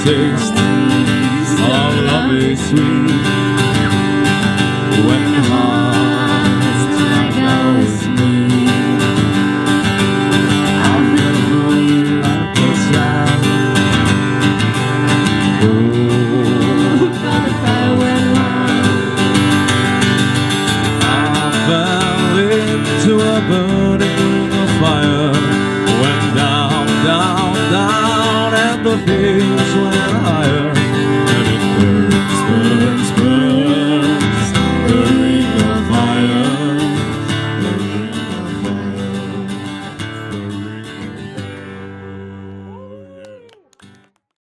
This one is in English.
taste of love is sweet. When the heart's like ours meet, I'll never let this out. Oh, but if I went wrong, I fell into a burning ring of fire. Went down, down, down, and the things went